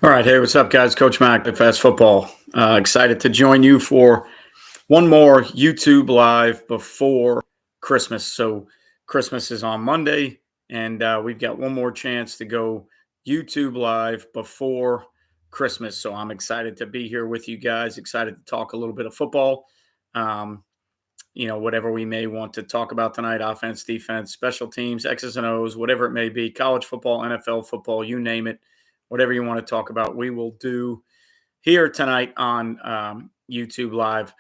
All right. Hey, what's up, guys? Coach Mack at Fast Football. Excited to join you for one more YouTube live before Christmas. So, Christmas is on Monday, and we've got one more chance to go YouTube live before Christmas. So, I'm excited to be here with you guys, excited to talk a little bit of football. Um, whatever we may want to talk about tonight: offense, defense, special teams, X's and O's, whatever it may be, college football, NFL football, you name it. Whatever you want to talk about, we will do here tonight on YouTube Live.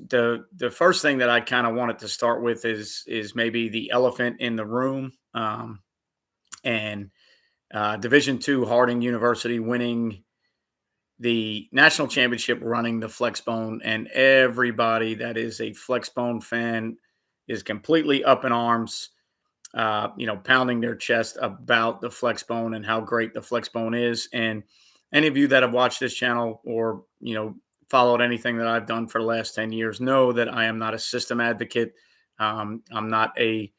The first thing that I kind of wanted to start with is maybe the elephant in the room, and Division II Harding University winning the national championship, running the Flexbone, and everybody that is a Flexbone fan is completely up in arms. Pounding their chest about the Flexbone and how great the Flexbone is. And any of you that have watched this channel or, followed anything that I've done for the last 10 years know that I am not a system advocate. I'm not a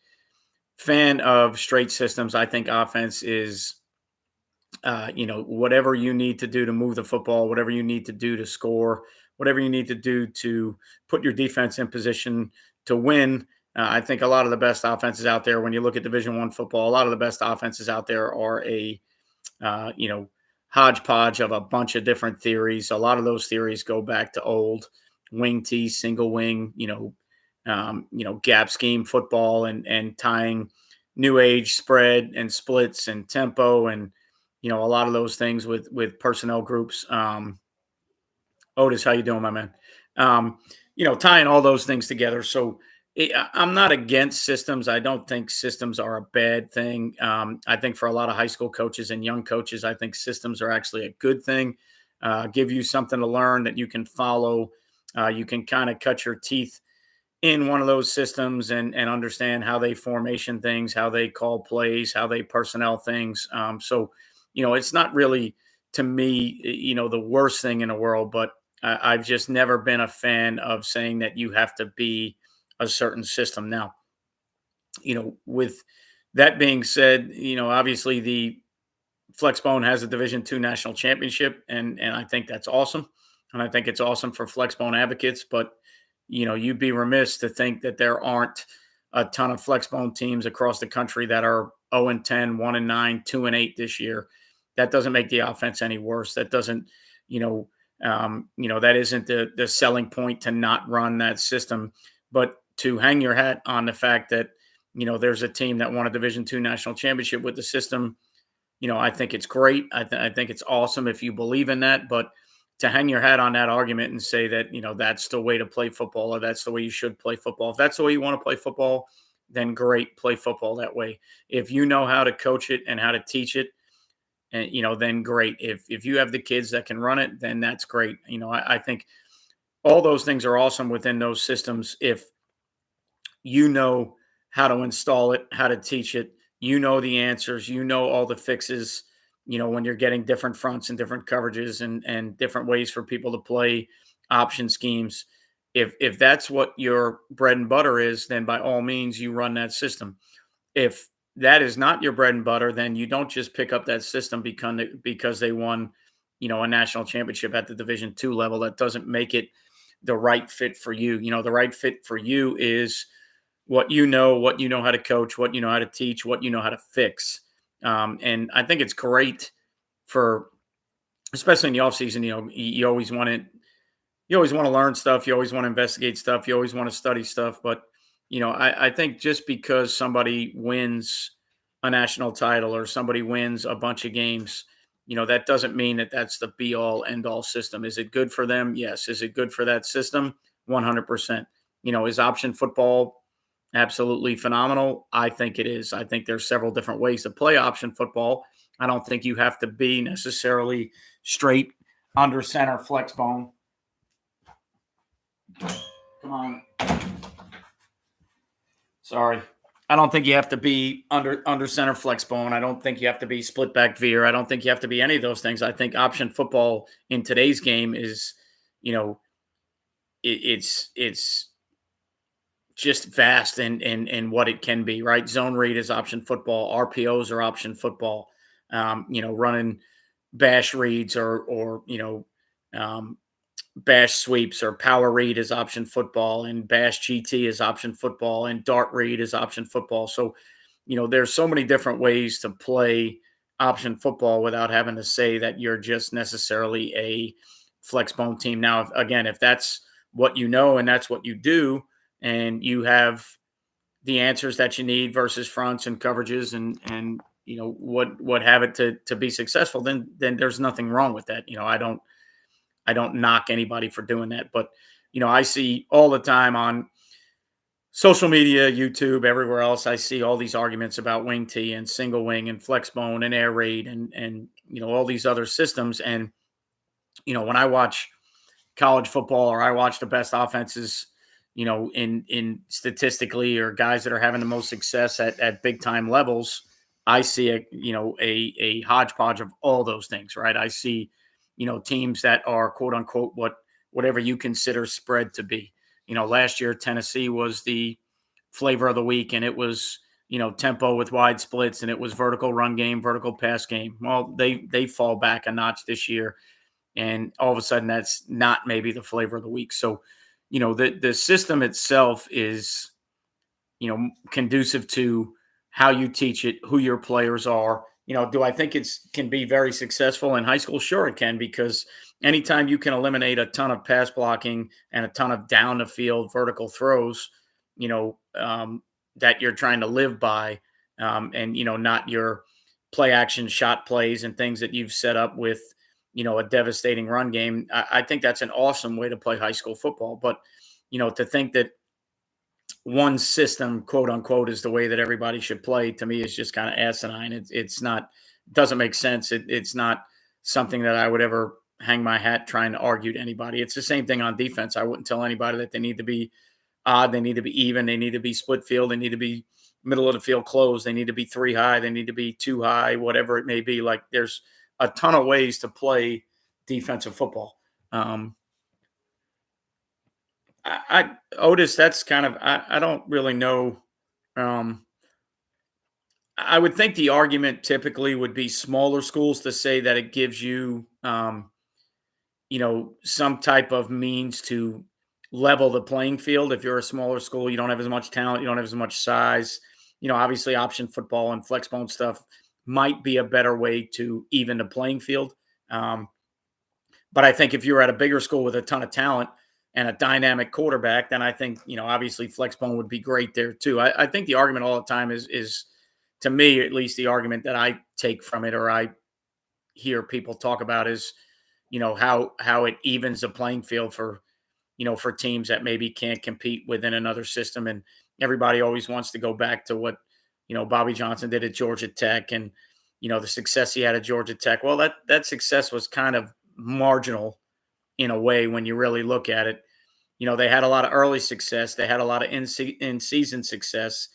fan of straight systems. I think offense is, whatever you need to do to move the football, whatever you need to do to score, whatever you need to do to put your defense in position to win. I think a lot of the best offenses out there, when you look at Division I football, a lot of the best offenses out there are a, hodgepodge of a bunch of different theories. A lot of those theories go back to old wing T, single wing, gap scheme football and tying new age spread and splits and tempo and a lot of those things with personnel groups. Otis, how you doing, my man? Tying all those things together. So I'm not against systems. I don't think systems are a bad thing. I think for a lot of high school coaches and young coaches, I think systems are actually a good thing. Give you something to learn that you can follow. You can kind of cut your teeth in one of those systems and understand how they formation things, how they call plays, how they personnel things. It's not really, to me, the worst thing in the world, but I've just never been a fan of saying that you have to be a certain system. Now, with that being said, obviously the Flexbone has a Division II national championship, and I think that's awesome. And I think it's awesome for Flexbone advocates, but you'd be remiss to think that there aren't a ton of Flexbone teams across the country that are 0-10, 1-9, 2-8 this year. That doesn't make the offense any worse. That doesn't, that isn't the selling point to not run that system. But to hang your hat on the fact that, there's a team that won a Division II national championship with the system, I think it's great. I think it's awesome if you believe in that. But to hang your hat on that argument and say that, that's the way to play football or that's the way you should play football. If that's the way you want to play football, then great, play football that way. If you know how to coach it and how to teach it, and then great. If you have the kids that can run it, then that's great. I think all those things are awesome within those systems. If you know how to install it, how to teach it, the answers, all the fixes, when you're getting different fronts and different coverages and different ways for people to play option schemes. If that's what your bread and butter is, then by all means you run that system. If that is not your bread and butter, then you don't just pick up that system because they won, a national championship at the Division II level. That doesn't make it the right fit for you. The right fit for you is what you know how to coach, what you know how to teach, what you know how to fix. And I think it's great for, especially in the off season, you always want to, learn stuff. You always want to investigate stuff. You always want to study stuff. But, I think just because somebody wins a national title or somebody wins a bunch of games, that doesn't mean that that's the be all end all system. Is it good for them? Yes. Is it good for that system? 100%. Is option football absolutely phenomenal? I think it is. I think there's several different ways to play option football. I don't think you have to be necessarily straight under center flex bone. Come on. Sorry. I don't think you have to be under center flex bone. I don't think you have to be split back veer. I don't think you have to be any of those things. I think option football in today's game is, it's just vast and what it can be, right? Zone read is option football. RPOs are option football. Running bash reads or um, bash sweeps, or power read is option football, and bash GT is option football, and dart read is option football. So, there's so many different ways to play option football without having to say that you're just necessarily a flex bone team. Now, if that's what you know and that's what you do, and you have the answers that you need versus fronts and coverages and what have it to be successful, then there's nothing wrong with that. I don't knock anybody for doing that, but I see all the time on social media, YouTube, everywhere else, I see all these arguments about wing T and single wing and flex bone and air raid and all these other systems. And when I watch college football, or I watch the best offenses, in statistically, or guys that are having the most success at big time levels, I see a hodgepodge of all those things, right? I see, teams that are quote unquote whatever you consider spread to be. Last year Tennessee was the flavor of the week, and it was tempo with wide splits, and it was vertical run game, vertical pass game. Well, they fall back a notch this year, and all of a sudden that's not maybe the flavor of the week. So, the system itself is, conducive to how you teach it, who your players are. Do I think it's can be very successful in high school? Sure, it can, because anytime you can eliminate a ton of pass blocking and a ton of down the field vertical throws, that you're trying to live by, and not your play action shot plays and things that you've set up with a devastating run game. I think that's an awesome way to play high school football. But to think that one system, quote unquote, is the way that everybody should play, to me is just kind of asinine. It's not, doesn't make sense. It's not something that I would ever hang my hat trying to argue to anybody. It's the same thing on defense. I wouldn't tell anybody that they need to be odd, they need to be even, they need to be split field, they need to be middle of the field closed, they need to be three high, they need to be two high, whatever it may be. Like, there's a ton of ways to play defensive football. Otis, that's kind of, I don't really know. Um, I would think the argument typically would be smaller schools to say that it gives you, some type of means to level the playing field. If you're a smaller school, you don't have as much talent, you don't have as much size. Obviously, option football and flex bone stuff might be a better way to even the playing field. Um, but I think if you're at a bigger school with a ton of talent and a dynamic quarterback, then I think, obviously Flexbone would be great there too. I think the argument all the time is, to me, at least the argument that I take from it, or I hear people talk about, is, how it evens the playing field for teams that maybe can't compete within another system. And everybody always wants to go back to what, Bobby Johnson did at Georgia Tech, and, the success he had at Georgia Tech. Well, that success was kind of marginal in a way when you really look at it. They had a lot of early success. They had a lot of in-season success.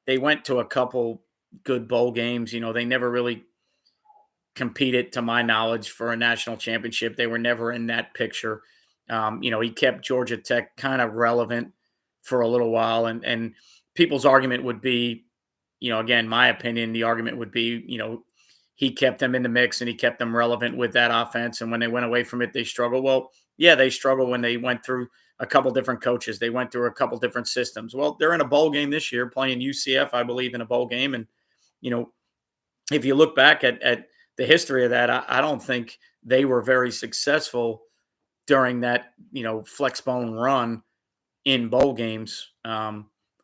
They went to a couple good bowl games. They never really competed, to my knowledge, for a national championship. They were never in that picture. He kept Georgia Tech kind of relevant for a little while. And people's argument would be, again, my opinion, the argument would be, he kept them in the mix and he kept them relevant with that offense. And when they went away from it, they struggled. Well, yeah, they struggled when they went through a couple different coaches. They went through a couple different systems. Well, they're in a bowl game this year, playing UCF, I believe, in a bowl game. And, if you look back at the history of that, I don't think they were very successful during that, Flexbone run in bowl games,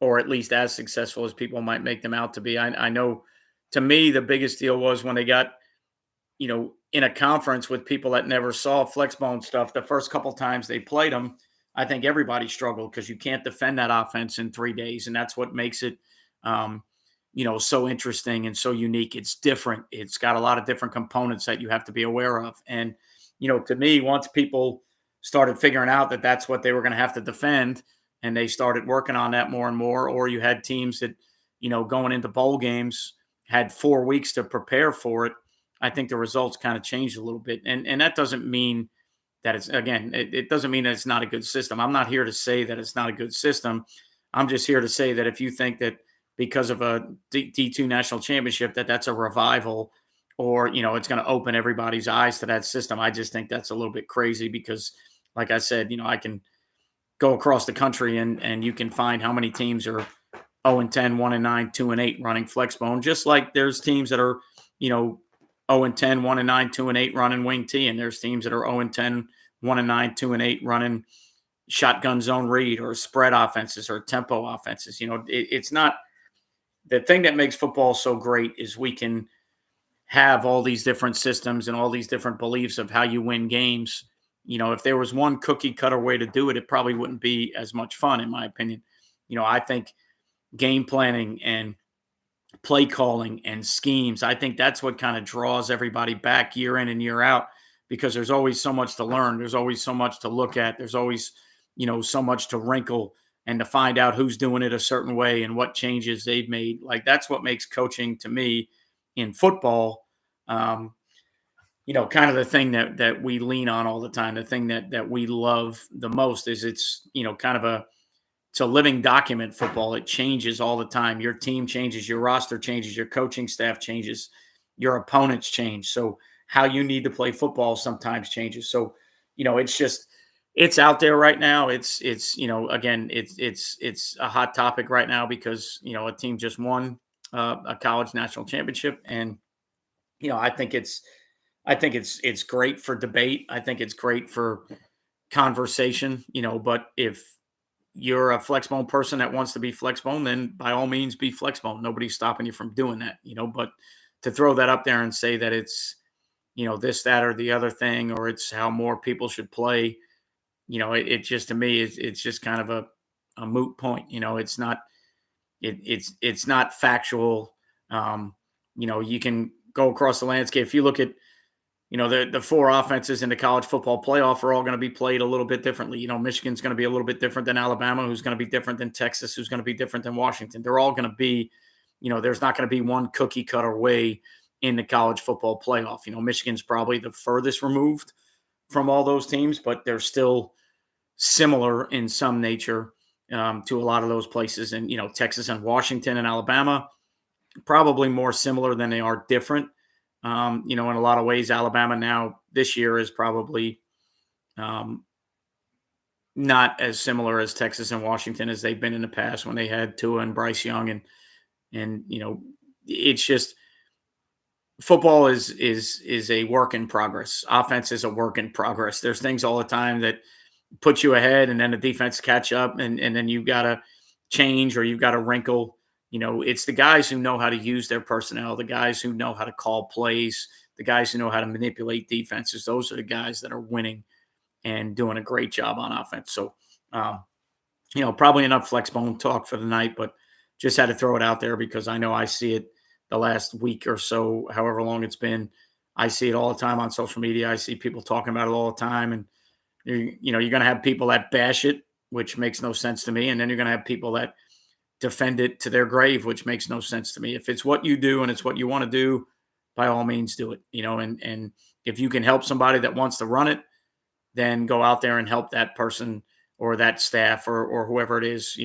or at least as successful as people might make them out to be. I know, to me, the biggest deal was when they got, in a conference with people that never saw Flexbone stuff. The first couple times they played them, I think everybody struggled, because you can't defend that offense in 3 days. And that's what makes it, so interesting and so unique. It's different. It's got a lot of different components that you have to be aware of. And, to me, once people started figuring out that that's what they were going to have to defend, and they started working on that more and more, or you had teams that, going into bowl games had 4 weeks to prepare for it, I think the results kind of changed a little bit. And that doesn't mean that it's, again, it doesn't mean that it's not a good system. I'm not here to say that it's not a good system. I'm just here to say that if you think that because of a D2 national championship, that's a revival, or, it's going to open everybody's eyes to that system. I just think that's a little bit crazy because, like I said, I can go across the country and you can find how many teams are 0-10, 1-9, 2-8 running flexbone, just like there's teams that are, 0-10, 1-9, 2-8 running wing T, and there's teams that are 0-10, 1-9, 2-8 running shotgun zone read or spread offenses or tempo offenses. It's not the thing that makes football so great is we can have all these different systems and all these different beliefs of how you win games. If there was one cookie cutter way to do it, it probably wouldn't be as much fun, in my opinion. I think game planning and play calling and schemes, I think that's what kind of draws everybody back year in and year out, because there's always so much to learn. There's always so much to look at. There's always, so much to wrinkle and to find out who's doing it a certain way and what changes they've made. Like, that's what makes coaching, to me, in football, kind of the thing that we lean on all the time. The thing that we love the most is it's, kind of it's a living document. Football, it changes all the time. Your team changes, your roster changes, your coaching staff changes, your opponents change. So how you need to play football sometimes changes. So, it's out there right now. It's again, it's a hot topic right now because, a team just won a college national championship. And, I think it's great for debate. I think it's great for conversation, but if you're a flexbone person that wants to be flexbone, then by all means be flexbone. Nobody's stopping you from doing that, but to throw that up there and say that it's, this, that, or the other thing, or it's how more people should play, it just, to me, it's just kind of a moot point. It's not, it's not factual. You can go across the landscape. If you look at, the four offenses in the college football playoff are all going to be played a little bit differently. Michigan's going to be a little bit different than Alabama, who's going to be different than Texas, who's going to be different than Washington. They're all going to be, there's not going to be one cookie cutter way in the college football playoff. Michigan's probably the furthest removed from all those teams, but they're still similar in some nature to a lot of those places. And, Texas and Washington and Alabama, probably more similar than they are different. In a lot of ways, Alabama now this year is probably not as similar as Texas and Washington as they've been in the past when they had Tua and Bryce Young, and it's just football is a work in progress. Offense is a work in progress. There's things all the time that put you ahead, and then the defense catch up, and then you've got to change or you've got to wrinkle. It's the guys who know how to use their personnel, the guys who know how to call plays, the guys who know how to manipulate defenses. Those are the guys that are winning and doing a great job on offense. So, probably enough flexbone talk for the night, but just had to throw it out there because I know I see it the last week or so, however long it's been. I see it all the time on social media. I see people talking about it all the time. And, you're going to have people that bash it, which makes no sense to me. And then you're going to have people that defend it to their grave, which makes no sense to me. If it's what you do and it's what you want to do, by all means do it, and if you can help somebody that wants to run it, then go out there and help that person or that staff or whoever it is,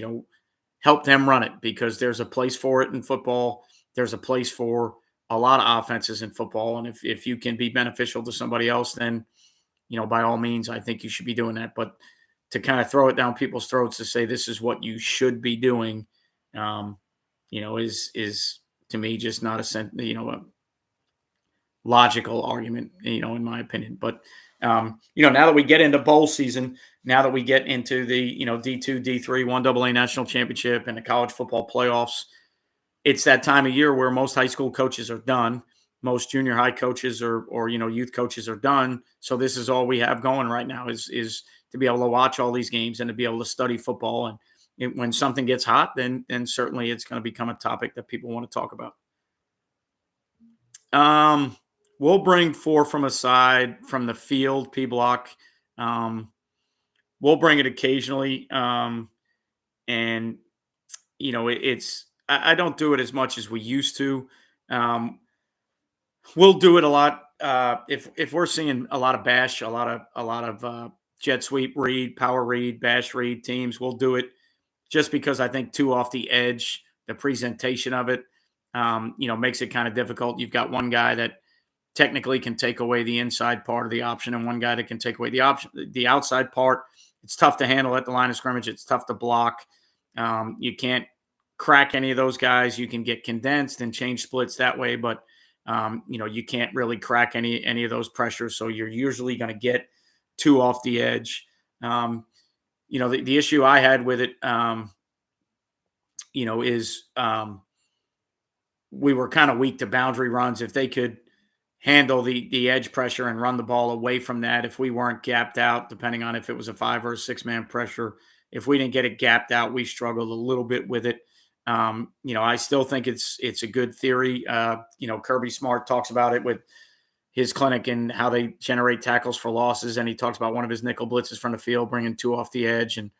help them run it, because there's a place for it in football. There's a place for a lot of offenses in football. And if you can be beneficial to somebody else, then, by all means, I think you should be doing that. But to kind of throw it down people's throats to say this is what you should be doing, is to me just not a logical argument, in my opinion. But, now that we get into bowl season, now that we get into the, D2, D3, 1AA national championship and the college football playoffs, it's that time of year where most high school coaches are done. Most junior high coaches or youth coaches are done. So this is all we have going right now is to be able to watch all these games and to be able to study football. And when something gets hot, then certainly it's going to become a topic that people want to talk about. We'll bring four from a side from the field, P block. We'll bring it occasionally. And I don't do it as much as we used to. We'll do it a lot. If we're seeing a lot of bash, a lot of jet sweep read, power read, bash read teams, we'll do it just because I think too off the edge, the presentation of it, makes it kind of difficult. You've got one guy that, technically can take away the inside part of the option and one guy that can take away the outside part. It's tough to handle at the line of scrimmage. It's tough to block. You can't crack any of those guys. You can get condensed and change splits that way, but you can't really crack any of those pressures. So you're usually going to get two off the edge. The issue I had with it, is we were kind of weak to boundary runs. If they could handle the edge pressure and run the ball away from that, if we weren't gapped out, depending on if it was a 5 or a 6-man pressure, if we didn't get it gapped out, we struggled a little bit with it. I still think it's a good theory. Kirby Smart talks about it with his clinic and how they generate tackles for losses. And he talks about one of his nickel blitzes from the field, bringing two off the edge. And,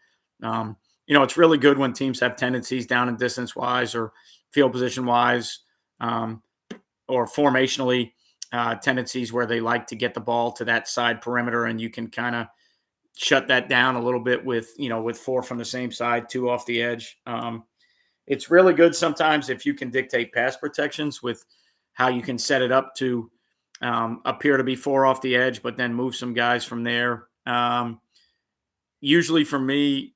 it's really good when teams have tendencies down and distance wise or field position wise, or formationally tendencies where they like to get the ball to that side perimeter. And you can kind of shut that down a little bit with 4 from the same side, 2 off the edge. It's really good sometimes if you can dictate pass protections with how you can set it up to appear to be 4 off the edge, but then move some guys from there. Usually for me,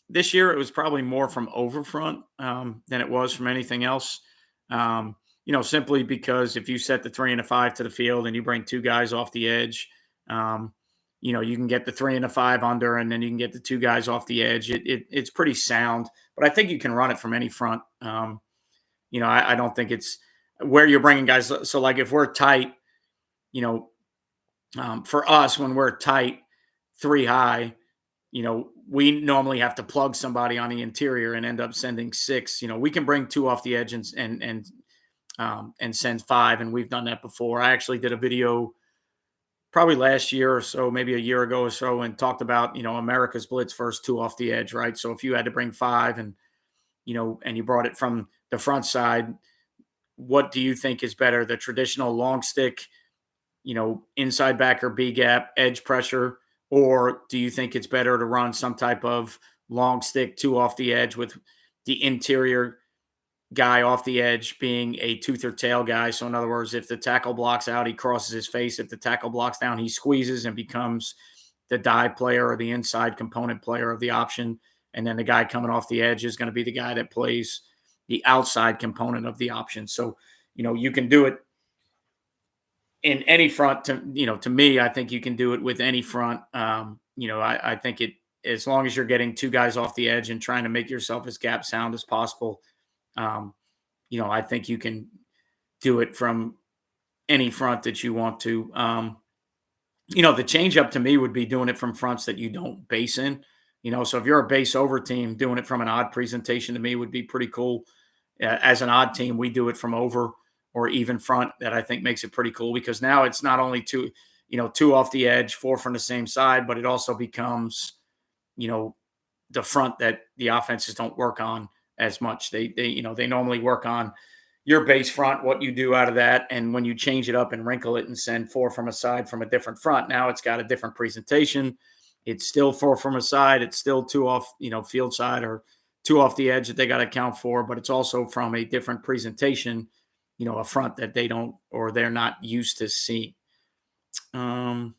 this year it was probably more from over front than it was from anything else. Simply because if you set the 3 and a 5 to the field and you bring 2 guys off the edge, you can get the 3 and a 5 under, and then you can get the 2 guys off the edge. It's pretty sound, but I think you can run it from any front. I don't think it's where you're bringing guys. So like if we're tight, for us, when we're tight 3 high, we normally have to plug somebody on the interior and end up sending 6. We can bring 2 off the edge and send 5, and we've done that before. I actually did a video probably last year or so, maybe a year ago or so, and talked about, America's blitz first 2 off the edge, right? So if you had to bring 5 and you brought it from the front side, what do you think is better? The traditional long stick, inside backer, B gap, edge pressure, or do you think it's better to run some type of long stick 2 off the edge with the interior guy off the edge being a tooth or tail guy? So in other words, if the tackle blocks out, he crosses his face. If the tackle blocks down, he squeezes and becomes the dive player or the inside component player of the option. And then the guy coming off the edge is going to be the guy that plays the outside component of the option. So, you can do it in any front. To me, I think you can do it with any front. I think as long as you're getting 2 guys off the edge and trying to make yourself as gap sound as possible, I think you can do it from any front that you want to. The change up to me would be doing it from fronts that you don't base in. So if you're a base over team, doing it from an odd presentation to me would be pretty cool. As an odd team, we do it from over or even front. That I think makes it pretty cool, because now it's not only 2 off the edge, 4 from the same side, but it also becomes, the front that the offenses don't work on as much. They normally work on your base front, what you do out of that. And when you change it up and wrinkle it and send 4 from a side from a different front, now it's got a different presentation. It's still 4 from a side. It's still 2 off, field side, or 2 off the edge that they got to account for, but it's also from a different presentation, a front that they don't, or they're not used to seeing. I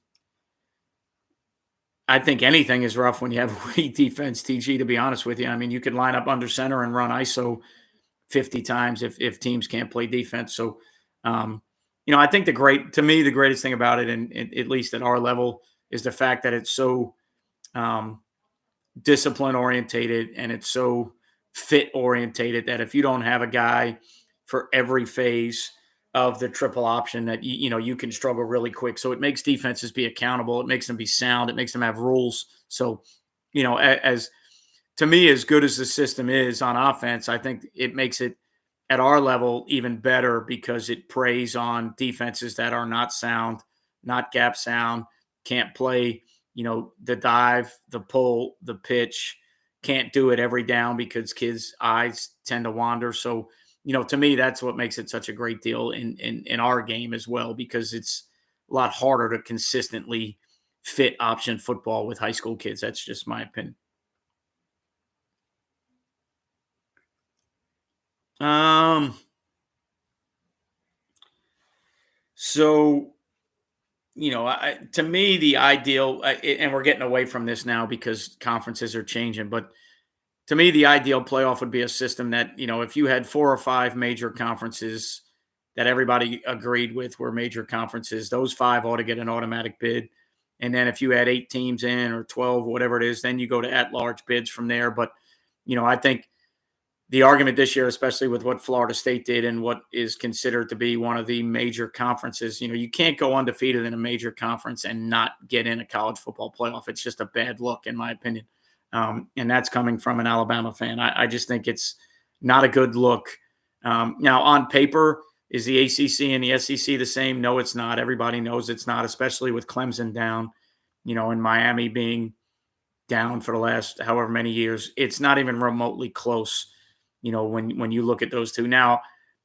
think anything is rough when you have a weak defense, TG, to be honest with you. I mean, you could line up under center and run ISO 50 times if teams can't play defense. So, I think the greatest thing about it, and at least at our level, is the fact that it's so discipline orientated and it's so fit orientated that if you don't have a guy for every phase of the triple option, that you can struggle really quick. So it makes defenses be accountable. It makes them be sound. It makes them have rules. So, as to me, as good as the system is on offense, I think it makes it at our level even better, because it preys on defenses that are not sound, not gap sound, can't play, the dive, the pull, the pitch, can't do it every down because kids' eyes tend to wander. So, to me, that's what makes it such a great deal in our game as well, because it's a lot harder to consistently fit option football with high school kids. That's just my opinion. So, to me, the ideal, and we're getting away from this now because conferences are changing, but to me, the ideal playoff would be a system that, if you had four or five major conferences that everybody agreed with were major conferences, those five ought to get an automatic bid. And then if you had eight teams in or 12, whatever it is, then you go to at large bids from there. But, I think the argument this year, especially with what Florida State did and what is considered to be one of the major conferences, you can't go undefeated in a major conference and not get in a college football playoff. It's just a bad look, in my opinion. And that's coming from an Alabama fan. I just think it's not a good look. Now, on paper, is the ACC and the SEC the same? No, it's not. Everybody knows it's not, especially with Clemson down, and Miami being down for the last however many years. It's not even remotely close, when you look at those two. Now,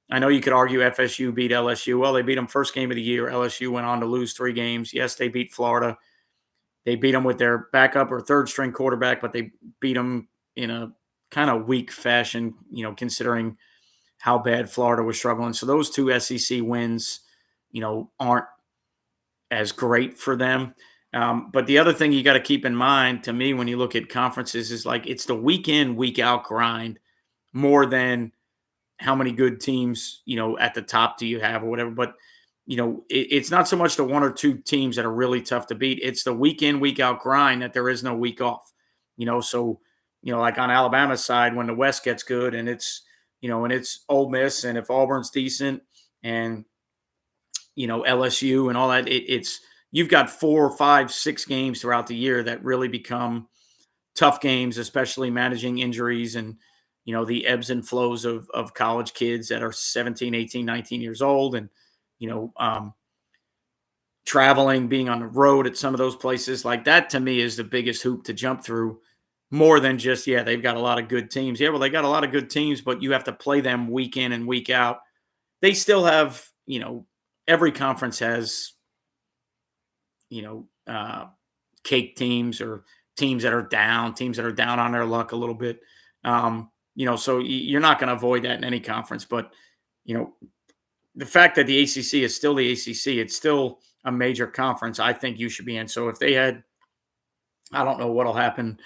I know you could argue FSU beat LSU. Well, they beat them first game of the year. LSU went on to lose 3 games. Yes, they beat Florida. They beat them with their backup or third string quarterback, but they beat them in a kind of weak fashion, considering how bad Florida was struggling. So those 2 SEC wins, aren't as great for them. But the other thing you got to keep in mind, to me, when you look at conferences, is like it's the week in, week out grind more than how many good teams, at the top do you have or whatever. But, it's not so much the 1 or 2 teams that are really tough to beat. It's the week in, week out grind that there is no week off, So, like on Alabama's side, when the West gets good and it's, and it's Ole Miss, and if Auburn's decent and, LSU and all that, it's you've got 4, 5, 6 games throughout the year that really become tough games, especially managing injuries and, the ebbs and flows of college kids that are 17, 18, 19 years old and, traveling, being on the road at some of those places. Like that to me is the biggest hoop to jump through, more than just, yeah, they've got a lot of good teams. Yeah, well, they got a lot of good teams, but you have to play them week in and week out. They still have, every conference has, you know, uh, cake teams or teams that are down on their luck a little bit. So you're not going to avoid that in any conference. But, you know, the fact that the ACC is still the ACC, it's still a major conference. I think you should be in. So if they had, I don't know what'll happen,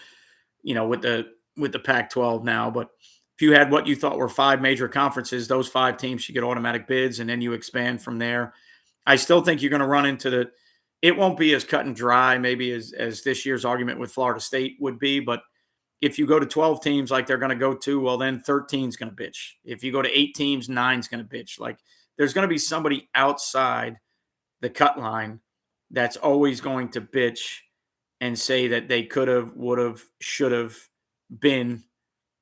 with the Pac-12 now, but if you had what you thought were 5 major conferences, those 5 teams should get automatic bids, and then you expand from there. I still think you're going to run into it won't be as cut and dry maybe as this year's argument with Florida State would be, but if you go to 12 teams like they're going to go to, well, then 13 is going to bitch. If you go to 8 teams, 9 is going to bitch. Like there's going to be somebody outside the cut line that's always going to bitch and say that they could have, would have, should have been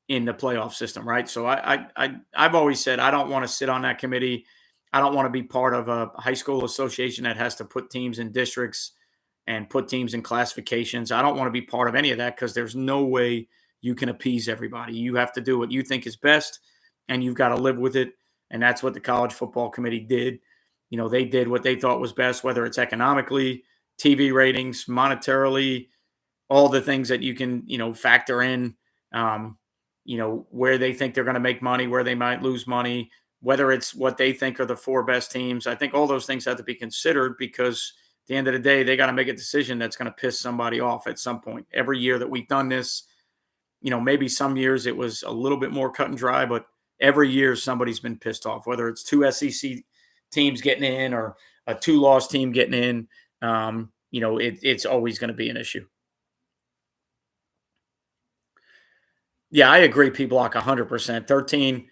in the playoff system, right? So I've always said I don't want to sit on that committee. I don't want to be part of a high school association that has to put teams in districts and put teams in classifications. I don't want to be part of any of that because there's no way you can appease everybody. You have to do what you think is best, and you've got to live with it. And that's what the college football committee did. They did what they thought was best, whether it's economically, TV ratings, monetarily, all the things that you can, factor in, where they think they're going to make money, where they might lose money, whether it's what they think are the 4 best teams. I think all those things have to be considered because at the end of the day, they got to make a decision that's going to piss somebody off at some point. Every year that we've done this, maybe some years it was a little bit more cut and dry, but every year somebody's been pissed off, whether it's 2 SEC teams getting in or a 2-loss team getting in. It's always going to be an issue. Yeah, I agree. P-Block 100%. 13,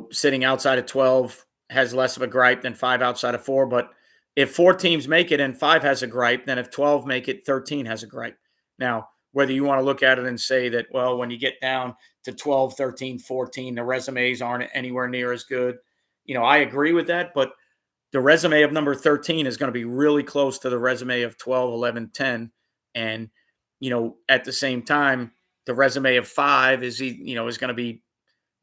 sitting outside of 12 has less of a gripe than 5 outside of 4. But if 4 teams make it and 5 has a gripe, then if 12 make it, 13 has a gripe. Now, whether you want to look at it and say that, well, when you get down to 12, 13, 14, the resumes aren't anywhere near as good. I agree with that, but the resume of number 13 is going to be really close to the resume of 12, 11, 10. And, at the same time, the resume of 5 is going to be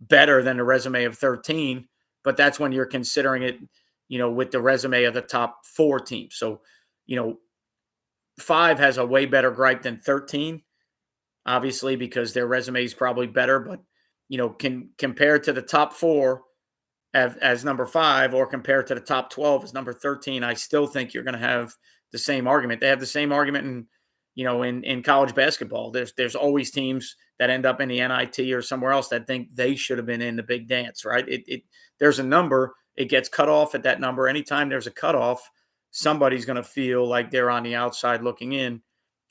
better than the resume of 13, but that's when you're considering it, with the resume of the top 4 teams. So, 5 has a way better gripe than 13, obviously, because their resume is probably better, but, compared to the top 4 as number 5 or compare it to the top 12 as number 13, I still think you're going to have the same argument. They have the same argument in college basketball. There's always teams that end up in the NIT or somewhere else that think they should have been in the big dance, right? There's a number, it gets cut off at that number. Anytime there's a cutoff, somebody's going to feel like they're on the outside looking in.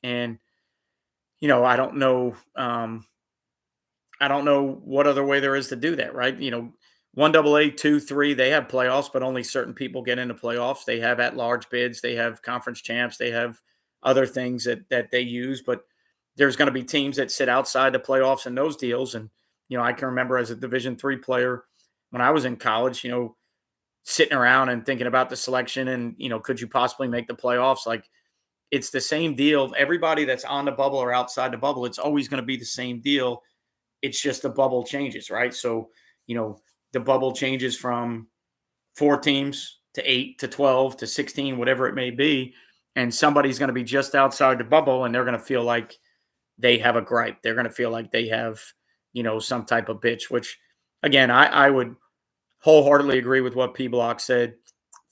And I don't know. I don't know what other way there is to do that, right? 1AA, 2, 3, they have playoffs, but only certain people get into playoffs. They have at-large bids. They have conference champs. They have other things that they use. But there's going to be teams that sit outside the playoffs in those deals. And, I can remember as a Division III player when I was in college, sitting around and thinking about the selection and, could you possibly make the playoffs? Like, it's the same deal. Everybody that's on the bubble or outside the bubble, it's always going to be the same deal. It's just the bubble changes, right? So, the bubble changes from 4 teams to 8 to 12 to 16, whatever it may be. And somebody's going to be just outside the bubble and they're going to feel like they have a gripe. They're going to feel like they have, some type of bitch, which again, I would wholeheartedly agree with what P Block said.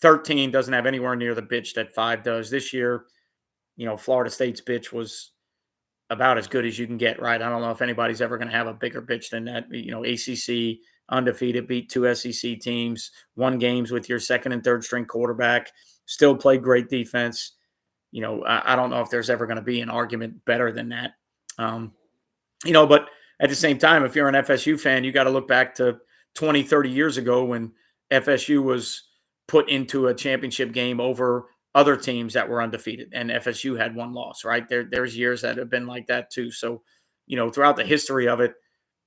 13 doesn't have anywhere near the bitch that 5 does. This year, Florida State's bitch was about as good as you can get, right? I don't know if anybody's ever going to have a bigger bitch than that. ACC undefeated, beat 2 SEC teams, won games with your second and third string quarterback, still played great defense. I don't know if there's ever going to be an argument better than that. But at the same time, if you're an FSU fan, you got to look back to 20, 30 years ago when FSU was put into a championship game over other teams that were undefeated, and FSU had 1 loss, right? There's years that have been like that too. So, throughout the history of it,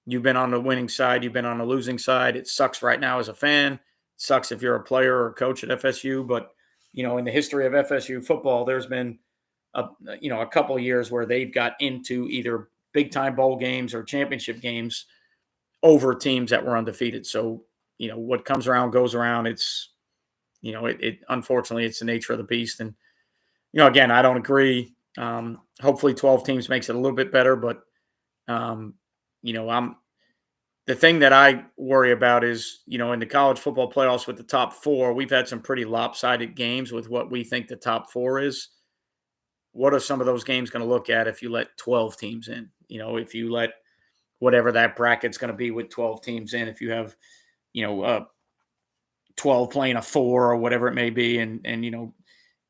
you've been on the winning side, you've been on the losing side. It sucks right now as a fan. It sucks if you're a player or a coach at FSU, but in the history of FSU football, there's been a couple of years where they've got into either big time bowl games or championship games over teams that were undefeated. So, what comes around goes around. It's, it unfortunately it's the nature of the beast. And, again, I don't agree. Hopefully 12 teams makes it a little bit better, but, the thing that I worry about is, in the college football playoffs with the top 4, we've had some pretty lopsided games with what we think the top 4 is. What are some of those games going to look at if you let 12 teams in? If you let whatever that bracket's going to be with 12 teams in, if you have, 12 playing a 4 or whatever it may be. And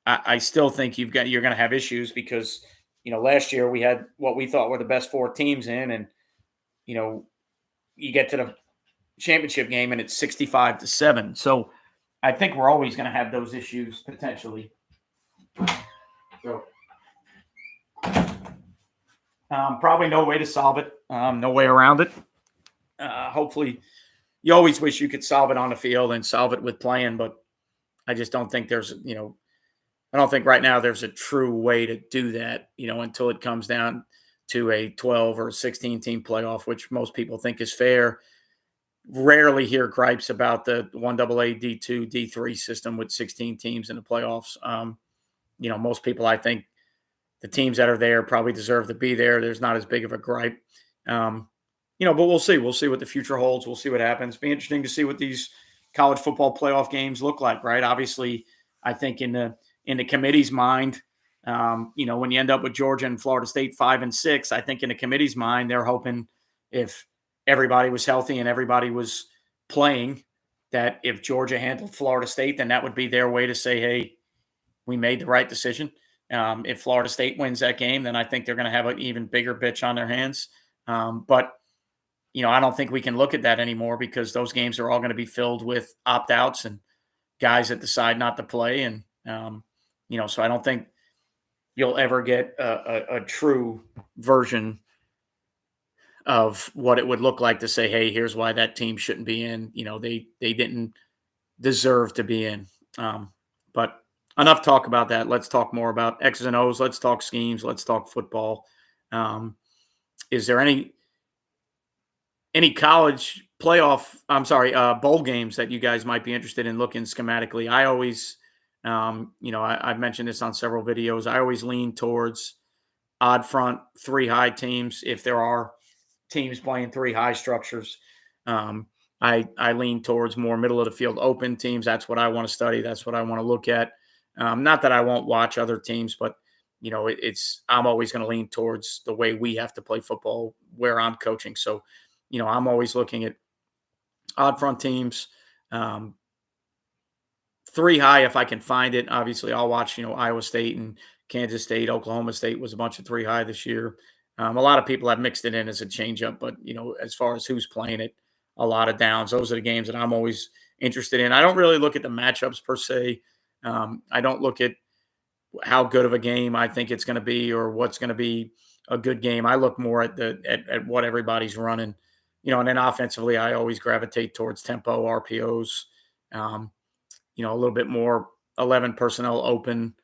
I still think you're going to have issues because, last year we had what we thought were the best 4 teams in, and, you get to the championship game and it's 65-7. So I think we're always going to have those issues potentially. So probably no way to solve it. No way around it. Hopefully you always wish you could solve it on the field and solve it with playing, but I just don't think there's, I don't think right now there's a true way to do that, until it comes down to a 12 or 16 team playoff, which most people think is fair. Rarely hear gripes about the 1AA, D2, D3 system with 16 teams in the playoffs. Most people, I think the teams that are there probably deserve to be there. There's not as big of a gripe. But we'll see. We'll see what the future holds. We'll see what happens. Be interesting to see what these college football playoff games look like, right? Obviously, I think in the committee's mind, when you end up with Georgia and Florida State 5 and 6, I think in the committee's mind, they're hoping if everybody was healthy and everybody was playing, that if Georgia handled Florida State, then that would be their way to say, hey, we made the right decision. If Florida State wins that game, then I think they're going to have an even bigger bitch on their hands. But I don't think we can look at that anymore because those games are all going to be filled with opt-outs and guys that decide not to play. And, so I don't think you'll ever get a true version of what it would look like to say, hey, here's why that team shouldn't be in. They didn't deserve to be in. But enough talk about that. Let's talk more about X's and O's. Let's talk schemes. Let's talk football. Is there any college bowl games that you guys might be interested in looking schematically? I always, I've mentioned this on several videos. I always lean towards odd front 3 high teams if there are teams playing 3 high structures. I lean towards more middle of the field open teams. That's what I want to study. That's what I want to look at. Not that I won't watch other teams, but it's I'm always going to lean towards the way we have to play football where I'm coaching. So, I'm always looking at odd front teams, um, three high if I can find it. Obviously, I'll watch Iowa State and Kansas State. Oklahoma State was a bunch of three high this year. A lot of people have mixed it in as a changeup, but as far as who's playing it, a lot of downs. Those are the games that I'm always interested in. I don't really look at the matchups per se. I don't look at how good of a game I think it's going to be or what's going to be a good game. I look more at at what everybody's running, and then offensively, I always gravitate towards tempo, RPOs, um, a little bit more 11 personnel open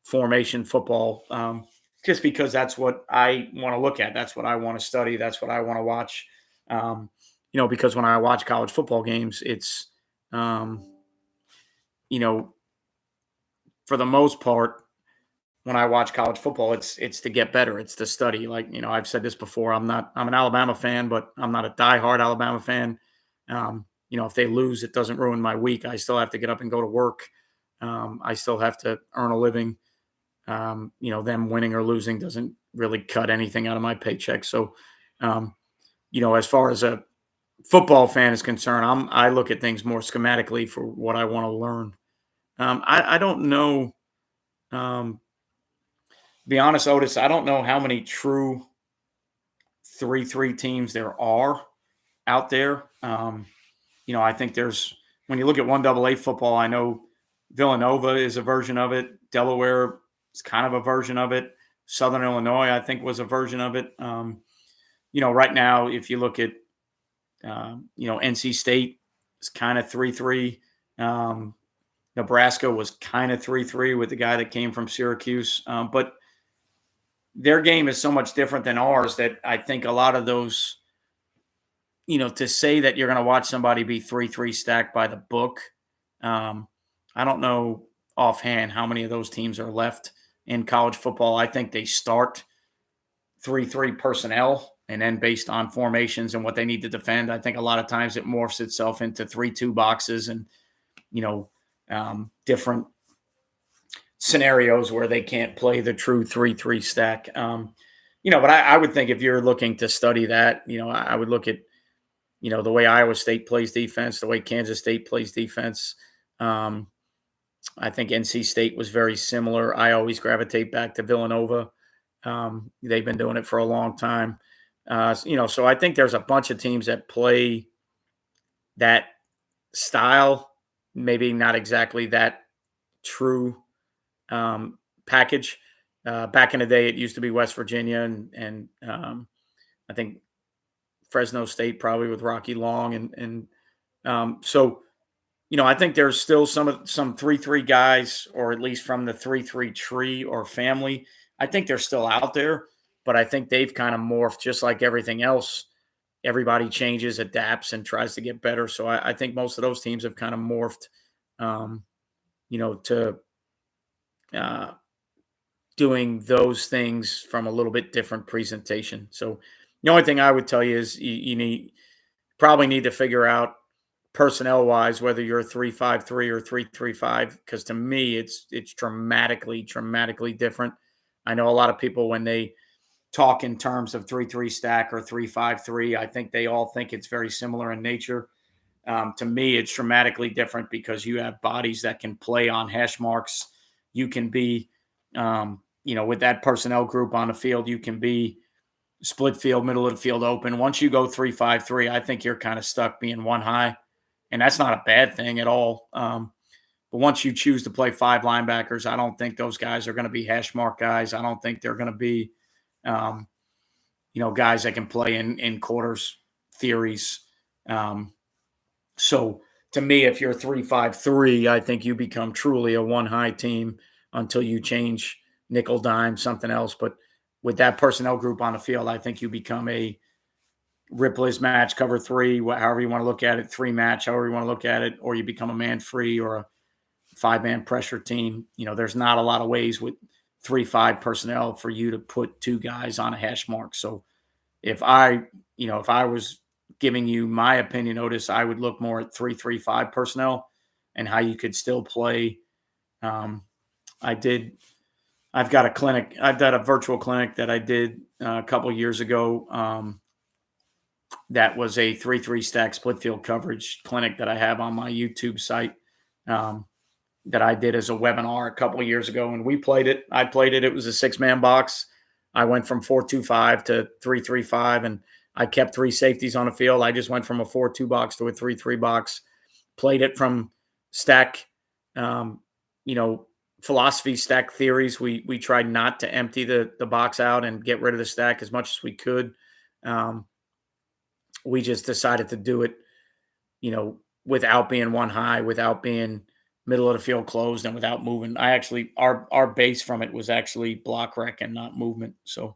formation football, just because that's what I want to look at. That's what I want to study. That's what I want to watch. Because when I watch college football games, it's, um, you know, for the most part, when I watch college football, it's to get better. It's to study. Like, I've said this before. I'm an Alabama fan, but I'm not a diehard Alabama fan. If they lose, it doesn't ruin my week. I still have to get up and go to work. I still have to earn a living. Them winning or losing doesn't really cut anything out of my paycheck. So, as far as a football fan is concerned, I look at things more schematically for what I want to learn. I don't know. Be honest, Otis, I don't know how many true 3-3 teams there are out there. I think there's, when you look at 1AA football, I know Villanova is a version of it. Delaware is kind of a version of it. Southern Illinois, I think, was a version of it. Right now, if you look at, NC State is kind of 3-3. Nebraska was kind of 3-3 with the guy that came from Syracuse. But their game is so much different than ours that I think a lot of those, to say that you're going to watch somebody be 3-3 stacked by the book, I don't know offhand how many of those teams are left in college football. I think they start 3-3 personnel, and then based on formations and what they need to defend, I think a lot of times it morphs itself into 3-2 boxes and, different scenarios where they can't play the true 3-3 stack. But I would think if you're looking to study that, I would look at, the way Iowa State plays defense, the way Kansas State plays defense. I think NC State was very similar. I always gravitate back to Villanova. They've been doing it for a long time. So I think there's a bunch of teams that play that style, maybe not exactly that true package. Back in the day, it used to be West Virginia and I think Fresno State probably with Rocky Long so I think there's still some 3-3 guys, or at least from the 3-3 tree or family. I think they're still out there, but I think they've kind of morphed just like everything else. Everybody changes, adapts, and tries to get better. So I think most of those teams have kind of morphed, to doing those things from a little bit different presentation. So the only thing I would tell you is you probably need to figure out personnel wise whether you're 3-5-3 or 3-3-5, because to me it's dramatically different. I know a lot of people, when they talk in terms of 3-3 stack or 3-5-3, I think they all think it's very similar in nature. To me, it's dramatically different because you have bodies that can play on hash marks. You can be, with that personnel group on the field, you can be split field, middle of the field open. Once you go 3-5-3, I think you're kind of stuck being one high, and that's not a bad thing at all. But once you choose to play five linebackers, I don't think those guys are going to be hash mark guys. I don't think they're going to be, guys that can play in quarters theories. So to me, if you're 3-5-3, I think you become truly a one high team until you change nickel, dime, something else. But with that personnel group on the field, I think you become a Ripley's match, cover three, however you want to look at it, three match, however you want to look at it, or you become a man free or a 5-man pressure team. There's not a lot of ways with 3-5 personnel for you to put two guys on a hash mark. So if I was giving you my opinion, Otis, I would look more at 3-3-5 personnel and how you could still play. Um, I did. I've got a clinic. I've got a virtual clinic that I did a couple years ago. That was a 3-3 stack split field coverage clinic that I have on my YouTube site. That I did as a webinar a couple of years ago, and we played it. I played it. It was a 6-man box. I went from 4-2-5 to 3-3-5, and I kept 3 safeties on the field. I just went from a 4-2 box to a 3-3 box. Played it from stack, you know, philosophy, stack theories. We tried not to empty the box out and get rid of the stack as much as we could. We just decided to do it, you know, without being one high, without being middle of the field closed, and without moving. I actually our base from it was actually block rec and not movement. So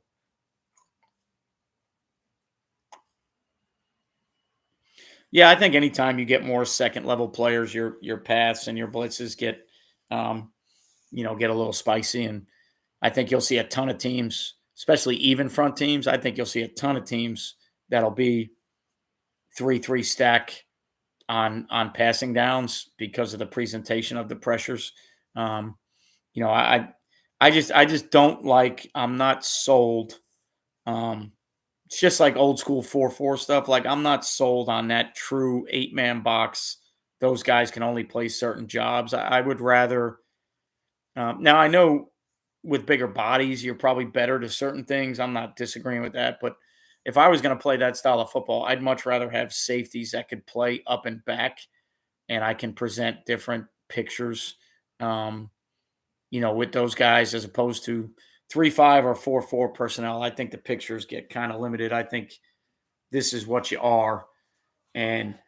yeah, I think anytime you get more second level players, your paths and your blitzes get get a little spicy. And I think you'll see a ton of teams, especially even front teams. I think you'll see a ton of teams that'll be 3-3 stack on passing downs because of the presentation of the pressures. Um, you know, I just don't like. I'm not sold. It's just like old school 4-4 stuff. Like I'm not sold on that true 8-man box. Those guys can only play certain jobs. I would rather. Now I know with bigger bodies, you're probably better to certain things. I'm not disagreeing with that, but if I was going to play that style of football, I'd much rather have safeties that could play up and back, and I can present different pictures. Um, with those guys as opposed to 3-5 or 4-4 personnel. I think the pictures get kind of limited. I think this is what you are, and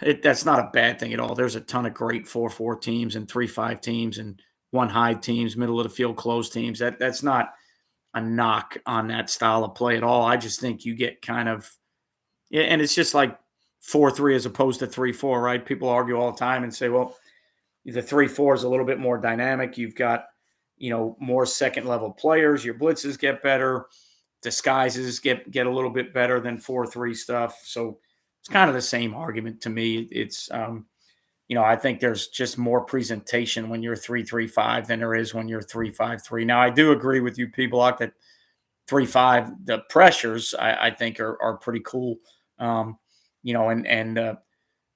that's not a bad thing at all. There's a ton of great 4-4 teams and 3-5 teams and one high teams, middle of the field closed teams. That's not a knock on that style of play at all. I just think you get kind of, yeah, and it's just like 4-3 as opposed to 3-4, right? People argue all the time and say, well, the 3-4 is a little bit more dynamic. You've got, more second level players. Your blitzes get better. Disguises get a little bit better than 4-3 stuff. So it's kind of the same argument to me. It's, I think there's just more presentation when you're 3-3-5 than there is when you're 3-5-3. Now, I do agree with you, people, that 3-5, the pressures I think are pretty cool. And the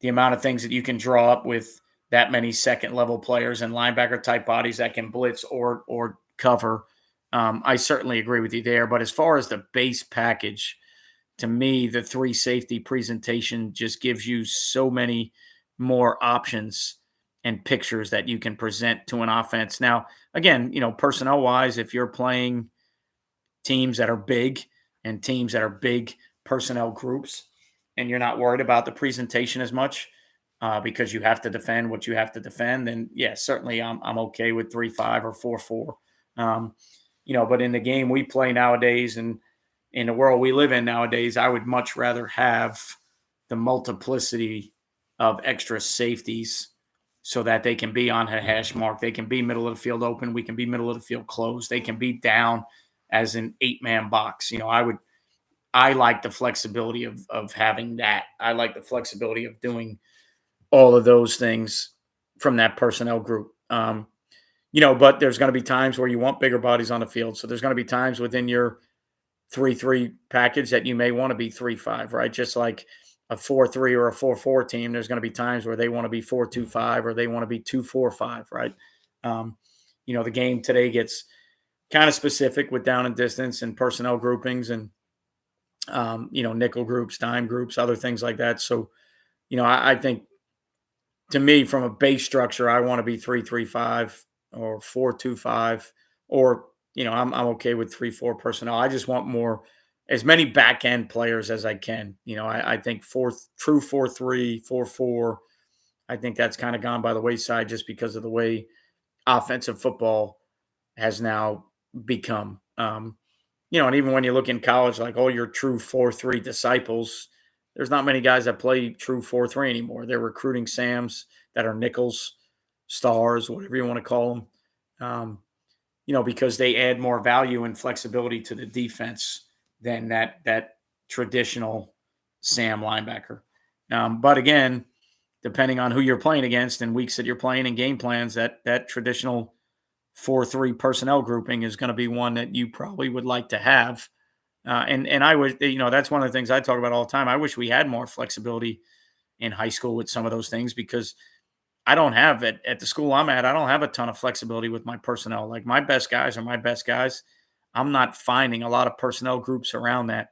amount of things that you can draw up with that many second level players and linebacker type bodies that can blitz or cover. I certainly agree with you there. But as far as the base package, to me, the 3 safety presentation just gives you so many more options and pictures that you can present to an offense. Now, again, personnel wise, if you're playing teams that are big and teams that are big personnel groups, and you're not worried about the presentation as much, because you have to defend what you have to defend, then yeah, certainly I'm okay with 3-5 or 4-4. But in the game we play nowadays and in the world we live in nowadays, I would much rather have the multiplicity of extra safeties so that they can be on a hash mark. They can be middle of the field open. We can be middle of the field closed. They can be down as an 8-man box. I like the flexibility of having that. I like the flexibility of doing all of those things from that personnel group. But there's going to be times where you want bigger bodies on the field. So there's going to be times within your 3-3 package that you may want to be 3-5, right? Just like a 4-3 or a 4-4 team, there's going to be times where they want to be 4-2-5 or they want to be 2-4-5, right? The game today gets kind of specific with down and distance and personnel groupings and, nickel groups, dime groups, other things like that. So, I think to me, from a base structure, I want to be 3-3-5 or 4-2-5, or, I'm okay with 3-4 personnel. I just want as many back end players as I can. I think true 4-3, 4-4, I think that's kind of gone by the wayside just because of the way offensive football has now become. And even when you look in college, like all your true 4-3 disciples, there's not many guys that play true 4-3 anymore. They're recruiting Sams that are nickels, stars, whatever you want to call them, because they add more value and flexibility to the defense than that traditional Sam linebacker. But again, depending on who you're playing against and weeks that you're playing and game plans, that traditional 4-3 personnel grouping is going to be one that you probably would like to have. And I would, that's one of the things I talk about all the time. I wish we had more flexibility in high school with some of those things, because I don't have it at the school I'm at. I don't have a ton of flexibility with my personnel. Like, my best guys are my best guys. I'm not finding a lot of personnel groups around that.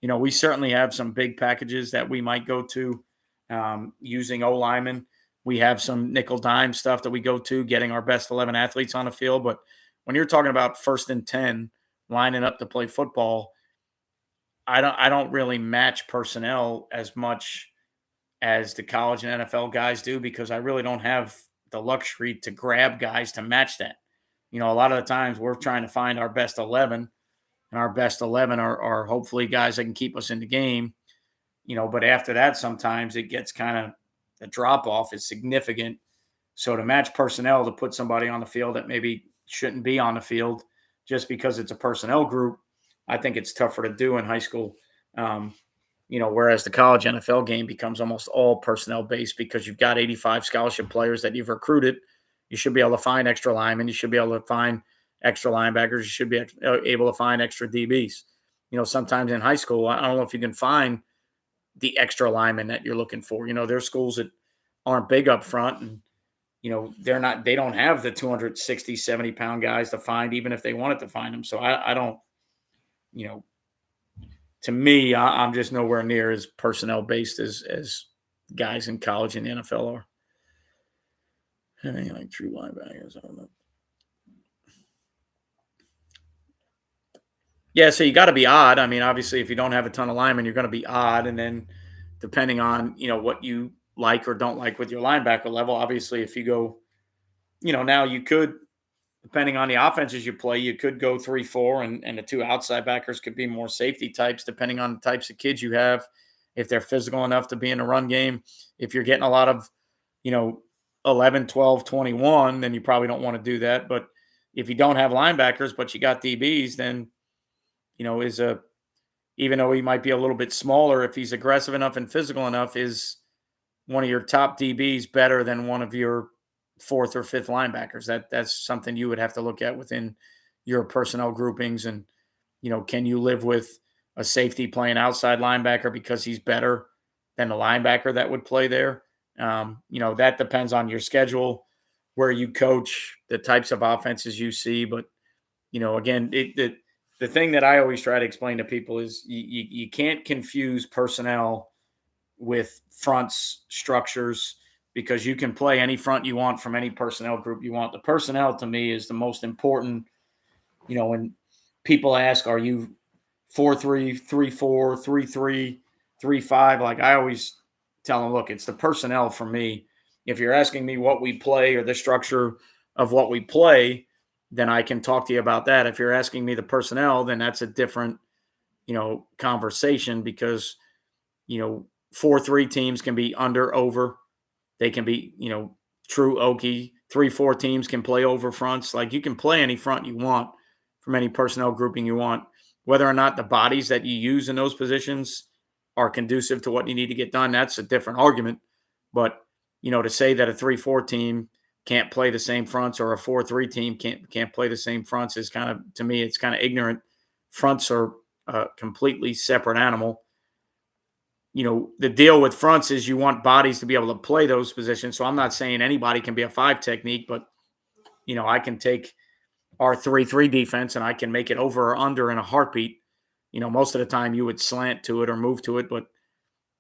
We certainly have some big packages that we might go to using O linemen. We have some nickel dime stuff that we go to, getting our best 11 athletes on the field. But when you're talking about 1st and 10 lining up to play football, I don't really match personnel as much as the college and NFL guys do, because I really don't have the luxury to grab guys to match that. A lot of the times we're trying to find our best 11, and our best 11 are hopefully guys that can keep us in the game. But after that, sometimes it gets kind of, the drop off is significant. So to match personnel, to put somebody on the field that maybe shouldn't be on the field just because it's a personnel group, I think it's tougher to do in high school. Whereas the college NFL game becomes almost all personnel based, because you've got 85 scholarship players that you've recruited. You should be able to find extra linemen. You should be able to find extra linebackers. You should be able to find extra DBs. Sometimes in high school, I don't know if you can find the extra lineman that you're looking for. There's schools that aren't big up front, and, they don't have the 260, 70 pound guys to find, even if they wanted to find them. So I don't, to me, I'm just nowhere near as personnel based as guys in college and the NFL are. Anything like true linebackers, I don't know. Yeah, so you got to be odd. I mean, obviously, if you don't have a ton of linemen, you're going to be odd. And then depending on, what you like or don't like with your linebacker level, obviously, if you go, now you could, depending on the offenses you play, you could go 3-4, and the two outside backers could be more safety types, depending on the types of kids you have, if they're physical enough to be in a run game. If you're getting a lot of, 11, 12, 21, then you probably don't want to do that. But if you don't have linebackers, but you got DBs, then, even though he might be a little bit smaller, if he's aggressive enough and physical enough, is one of your top DBs better than one of your 4th or 5th linebackers? That's something you would have to look at within your personnel groupings. And, can you live with a safety playing outside linebacker because he's better than the linebacker that would play there? That depends on your schedule, where you coach, the types of offenses you see. But, again, the thing that I always try to explain to people is you can't confuse personnel with fronts, structures, because you can play any front you want from any personnel group you want. The personnel, to me, is the most important. When people ask, are you 4-3, 3-4, 3-3, 3-5? Like, I always tell them, look, it's the personnel for me. If you're asking me what we play or the structure of what we play, then I can talk to you about that. If you're asking me the personnel, then that's a different, conversation, because, 4-3 teams can be under, over. They can be, true Okie. 3-4 teams can play over fronts. Like, you can play any front you want from any personnel grouping you want. Whether or not the bodies that you use in those positions are conducive to what you need to get done, that's a different argument. But, to say that a 3-4 team can't play the same fronts, or a 4-3 team can't play the same fronts, is kind of, to me, it's kind of ignorant. Fronts are a completely separate animal. The deal with fronts is you want bodies to be able to play those positions. So I'm not saying anybody can be a 5 technique, but, I can take our 3-3 defense and I can make it over or under in a heartbeat. Most of the time you would slant to it or move to it, but,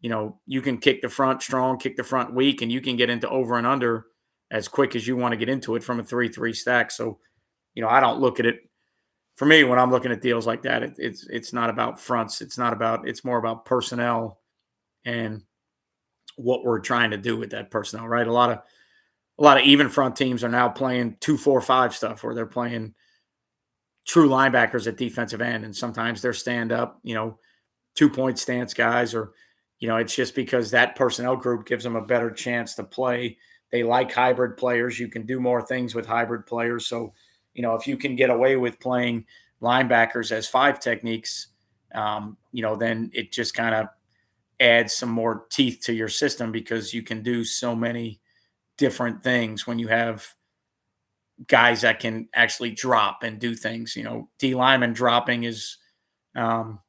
you can kick the front strong, kick the front weak, and you can get into over and under as quick as you want to get into it from a 3-3 stack. So, I don't look at it. For me, when I'm looking at deals like that, it's not about fronts. It's more about personnel and what we're trying to do with that personnel, right? A lot of even front teams are now playing 2-4-5 stuff, where they're playing true linebackers at defensive end, and sometimes they're stand up, 2-point stance guys, or it's just because that personnel group gives them a better chance to play. They like hybrid players. You can do more things with hybrid players. So, if you can get away with playing linebackers as 5 techniques, then it just kind of adds some more teeth to your system because you can do so many different things when you have guys that can actually drop and do things. D lineman dropping is, um,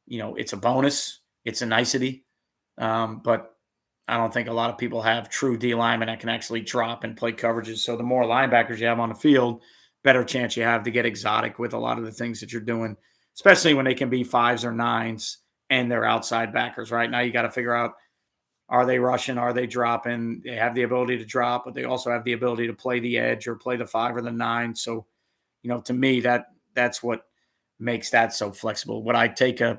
it's a bonus, it's a nicety, but I don't think a lot of people have true D linemen that can actually drop and play coverages. So the more linebackers you have on the field, better chance you have to get exotic with a lot of the things that you're doing, especially when they can be fives or nines and they're outside backers. Right now, you got to figure out, are they rushing? Are they dropping? They have the ability to drop, but they also have the ability to play the edge or play the five or the nine. So, to me, that's what makes that so flexible. Would I take if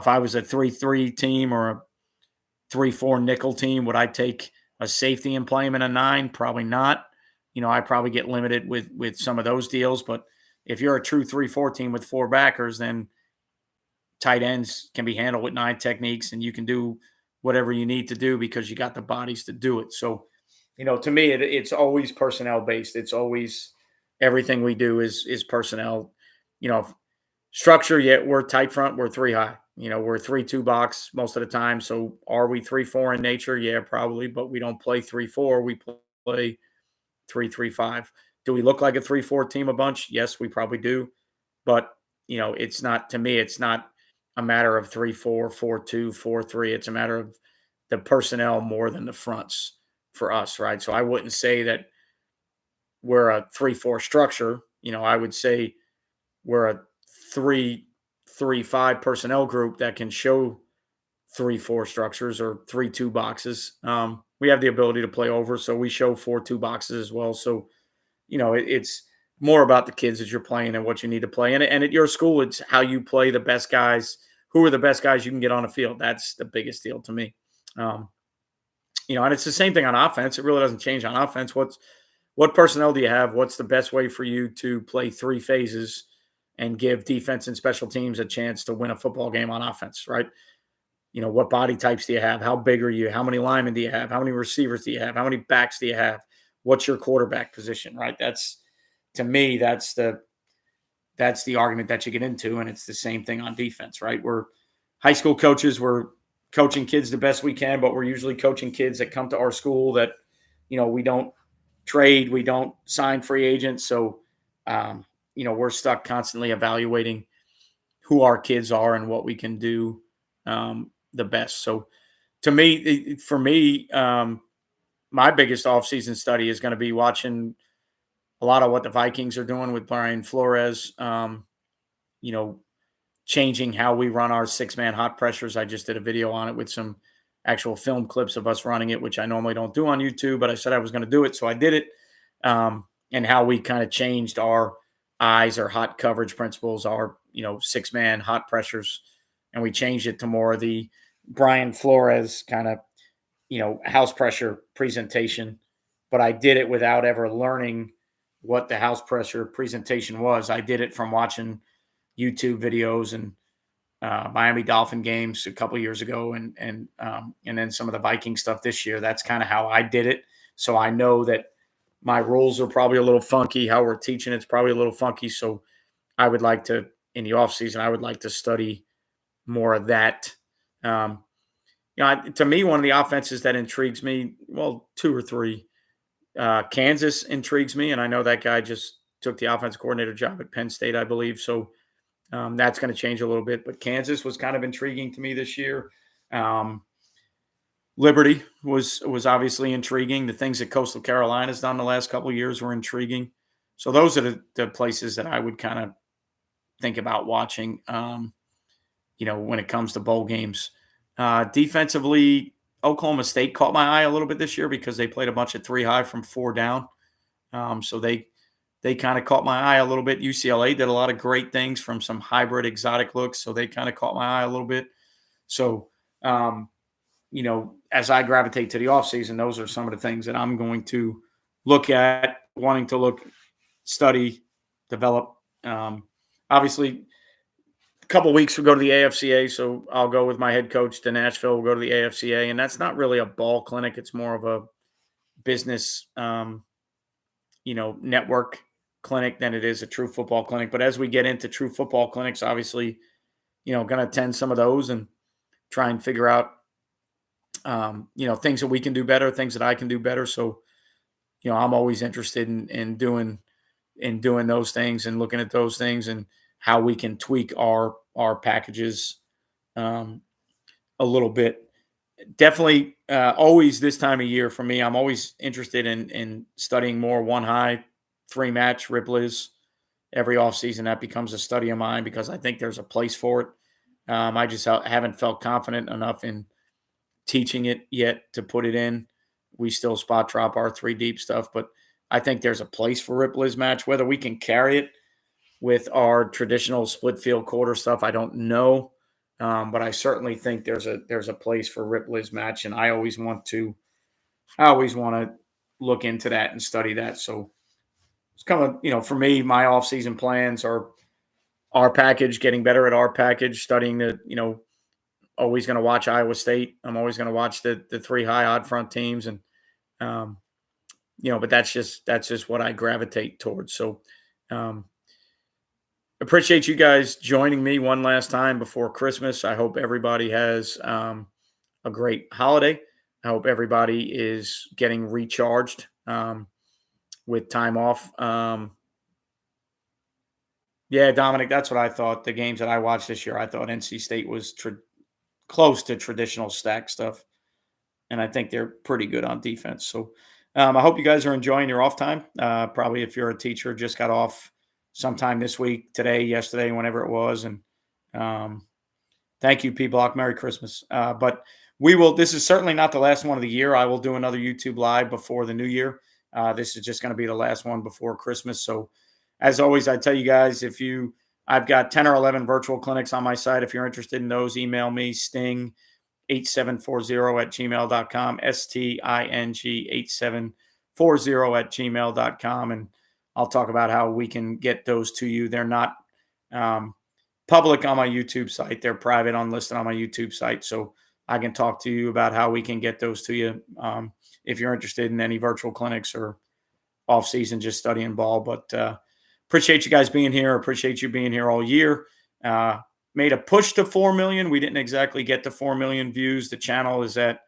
I was a 3-3 team or a 3-4 nickel team, would I take a safety and play him in a nine? Probably not. I probably get limited with some of those deals. But if you're a true 3-4 team with four backers, then tight ends can be handled with nine techniques, and you can do whatever you need to do because you got the bodies to do it. So, to me, it's always personnel based. It's always everything we do is personnel. Structure, yet we're tight front, we're three high. We're 3-2 box most of the time. So are we 3-4 in nature? Yeah, probably, but we don't play 3-4. We play 3-3-5. Do we look like a 3-4 team a bunch? Yes, we probably do. But, it's not, to me, it's not a matter of 3-4, 4-2, 4-3. It's a matter of the personnel more than the fronts for us, right? So I wouldn't say that we're a 3-4 structure. I would say we're a 3-3-5 personnel group that can show 3-4 structures or 3-2 boxes. We have the ability to play over, so we show 4-2 boxes as well. So, it's more about the kids that you're playing and what you need to play. And at your school, it's how you play the best guys. Who are the best guys you can get on the field? That's the biggest deal to me. Um, and it's the same thing on offense. It really doesn't change on offense. What personnel do you have? What's the best way for you to play three phases and give defense and special teams a chance to win a football game on offense, right? What body types do you have? How big are you? How many linemen do you have? How many receivers do you have? How many backs do you have? What's your quarterback position, right? To me, that's the argument that you get into, and it's the same thing on defense, right? We're high school coaches, we're coaching kids the best we can, but we're usually coaching kids that come to our school that, we don't trade, we don't sign free agents. So, we're stuck constantly evaluating who our kids are and what we can do the best. So to me, for me, my biggest offseason study is going to be watching a lot of what the Vikings are doing with Brian Flores, changing how we run our 6-man hot pressures. I just did a video on it with some actual film clips of us running it, which I normally don't do on YouTube, but I said I was going to do it. So I did it. And how we kind of changed our eyes or hot coverage principles, our, 6-man hot pressures. And we changed it to more of the Brian Flores kind of, house pressure presentation. But I did it without ever learning what the house pressure presentation was. I did it from watching YouTube videos and Miami Dolphin games a couple years ago, and then some of the Viking stuff this year. That's kind of how I did it. So I know that my rules are probably a little funky. How we're teaching it's probably a little funky. So I would like to, in the off season, I would like to study more of that. To me, one of the offenses that intrigues me, well, two or three, Kansas intrigues me, and I know that guy just took the offensive coordinator job at Penn State, I believe. So that's going to change a little bit. But Kansas was kind of intriguing to me this year. Liberty was obviously intriguing. The things that Coastal Carolina's done the last couple of years were intriguing. So those are the places that I would kind of think about watching, when it comes to bowl games. Defensively, Oklahoma State caught my eye a little bit this year because they played a bunch of 3 high from 4 down. So they kind of caught my eye a little bit. UCLA did a lot of great things from some hybrid exotic looks. So they kind of caught my eye a little bit. So, as I gravitate to the offseason, those are some of the things that I'm going to look at, wanting to study, develop. Obviously, a couple of weeks we'll go to the AFCA, so I'll go with my head coach to Nashville. We'll go to the AFCA, and that's not really a ball clinic. It's more of a business, network clinic than it is a true football clinic. But as we get into true football clinics, obviously, going to attend some of those and try and figure out, things that we can do better, things that I can do better. So, I'm always interested in doing those things and looking at those things and how we can tweak our packages um, a little bit. Definitely, always this time of year for me, I'm always interested in studying more one high, three match Ripley's every offseason. That becomes a study of mine because I think there's a place for it. I just haven't felt confident enough in teaching it yet to put it in. We still spot drop our three deep stuff, but I think there's a place for Ripley's match. Whether we can carry it with our traditional split field quarter stuff, I don't know. But I certainly think there's a place for Ripley's match, and I always want to look into that and study that. So it's kind of, for me, my off-season plans are our package, getting better at our package, studying always going to watch Iowa State. I'm always going to watch the three high odd front teams, and um, but that's just what I gravitate towards. So appreciate you guys joining me one last time before Christmas. I hope everybody has a great holiday. I hope everybody is getting recharged with time off. Yeah, Dominic, that's what I thought. The games that I watched this year, I thought NC State was close to traditional stack stuff, and I think they're pretty good on defense. So I hope you guys are enjoying your off time. Probably if you're a teacher, just got off sometime this week, today, yesterday, whenever it was. And thank you, P Block. Merry Christmas. But this is certainly not the last one of the year. I will do another YouTube live before the new year. This is just going to be the last one before Christmas. So as always, I tell you guys, I've got 10 or 11 virtual clinics on my site. If you're interested in those, email me, sting8740@gmail.com, STING8740@gmail.com. And I'll talk about how we can get those to you. They're not public on my YouTube site. They're private, unlisted on my YouTube site. So I can talk to you about how we can get those to you if you're interested in any virtual clinics or off-season just studying ball. But appreciate you guys being here. Appreciate you being here all year. Made a push to 4 million. We didn't exactly get to 4 million views. The channel is at,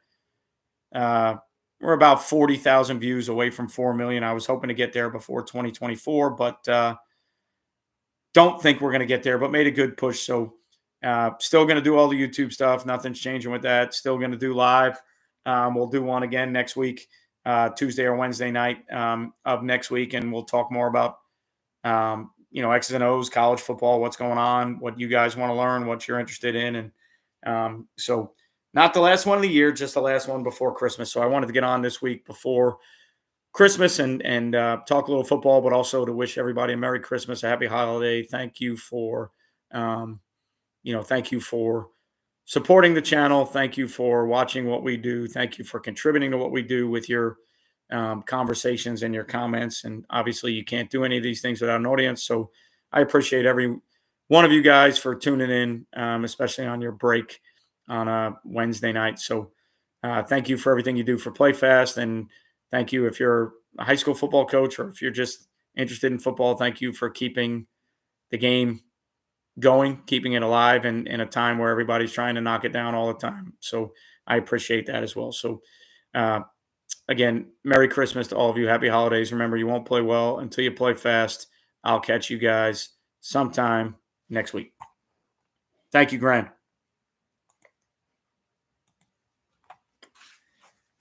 we're about 40,000 views away from 4 million. I was hoping to get there before 2024, but don't think we're going to get there, but made a good push. So still going to do all the YouTube stuff. Nothing's changing with that. Still going to do live. We'll do one again next week, Tuesday or Wednesday night of next week, and we'll talk more about X's and O's, college football, what's going on, what you guys want to learn, what you're interested in. And so not the last one of the year, just the last one before Christmas. So I wanted to get on this week before Christmas and talk a little football, but also to wish everybody a Merry Christmas, a Happy Holiday. Thank you for, thank you for supporting the channel. Thank you for watching what we do. Thank you for contributing to what we do with your conversations and your comments. And obviously you can't do any of these things without an audience. So I appreciate every one of you guys for tuning in, especially on your break on a Wednesday night. So thank you for everything you do for PlayFast. And thank you if you're a high school football coach or if you're just interested in football. Thank you for keeping the game going, keeping it alive in a time where everybody's trying to knock it down all the time. So I appreciate that as well. So again, Merry Christmas to all of you. Happy holidays. Remember, you won't play well until you play fast. I'll catch you guys sometime next week. Thank you, Grant.